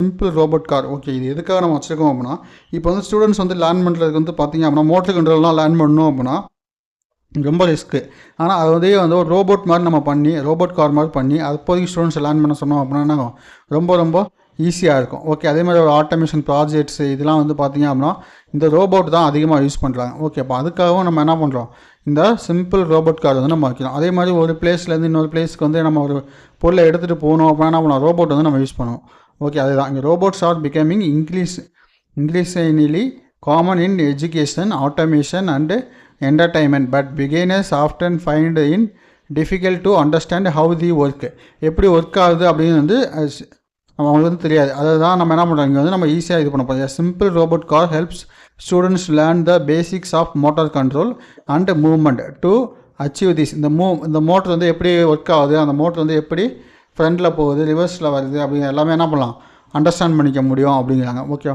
Simple robot car. Okay, இது எதுக்காக நம்ம வச்சுருக்கோம் அப்படின்னா, இப்போ வந்து ஸ்டூடெண்ட்ஸ் வந்து லேர்ன் பண்ணுறதுக்கு வந்து பார்த்திங்க அப்படின்னா மோட்டர் கண்ட்ரோல்லாம் லேர்ன் பண்ணணும் அப்படின்னா ரொம்ப ரிஸ்க்கு. ஆனால் அது வந்து ஒரு ரோபோட் மாதிரி நம்ம பண்ணி, ரோபோட் கார் மாதிரி பண்ணி அப்போதைக்கு ஸ்டூடெண்ட்ஸ் லேர்ன் பண்ண சொன்னோம் அப்படின்னா ரொம்ப ரொம்ப ஈஸியாக இருக்கும். ஓகே, அதேமாதிரி ஒரு ஆட்டோமேஷன் ப்ராஜெக்ட்ஸு இதெல்லாம் வந்து பார்த்திங்க அப்படின்னா இந்த ரோபோட் தான் அதிகமாக யூஸ் பண்ணுறாங்க. ஓகே, அப்போ அதுக்காகவும் நம்ம என்ன பண்ணுறோம், இந்த சிம்பிள் ரோபோட் கார் வந்து நம்ம வைக்கிறோம். அதே மாதிரி ஒரு பிளேஸ்லேருந்து இன்னொரு பிளேஸ்க்கு வந்து நம்ம ஒரு பொருளை எடுத்துகிட்டு போகணும் அப்படின்னா என்ன பண்ணலாம், ரோபோட் வந்து நம்ம யூஸ் பண்ணுவோம். ஓகே, அதுதான் இங்கே robots are becoming increasingly common in education, automation and entertainment, but beginners often find it difficult to understand how they work. எப்படி ஒர்க் ஆகுது அப்படின்னு வந்து அவங்களுக்கு வந்து தெரியாது. அதை தான் நம்ம என்ன பண்ணுறோம், இங்கே வந்து நம்ம ஈஸியாக இது பண்ண போகிறோம். Simple robot car helps students learn the basics of motor control and movement to achieve this. இந்த மோட்டர் வந்து எப்படி ஒர்க் ஆகுது, அந்த மோட்டர் வந்து எப்படி ஃப்ரண்டில் போகுது, ரிவர்ஸில் வருது அப்படிங்கிற எல்லாமே என்ன பண்ணலாம், அண்டர்ஸ்டாண்ட் பண்ணிக்க முடியும் அப்படிங்கிறாங்க. ஓகே,